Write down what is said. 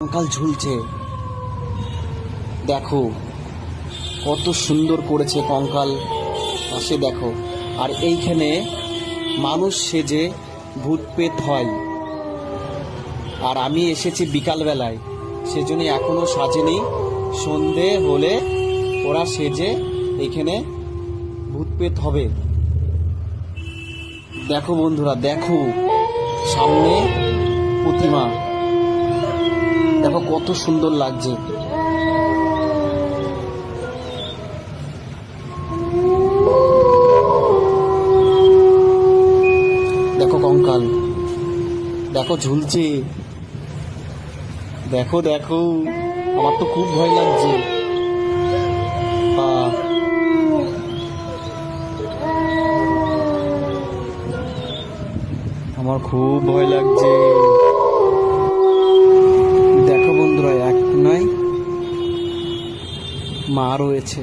কঙ্কাল ঝুলছে, দেখো কত সুন্দর করেছে কঙ্কাল পাশে দেখো। আর এইখানে মানুষ সেজে ভূত পেত হয়। আর আমি এসেছি বিকালবেলায়, সেজন্য এখনো সাজেনি। সন্ধে হলে ওরা সেজে এখানে ভূত পেত হবে। দেখো বন্ধুরা, দেখো সামনে প্রতিমা, দেখো কত সুন্দর লাগছে। দেখো কঙ্কাল, দেখো ঝুলছে, দেখো দেখো, আমার তো খুব ভয় লাগছে। আমার খুব ভয় লাগছে। দেখো বন্ধুরা, এক নয় মা রয়েছে।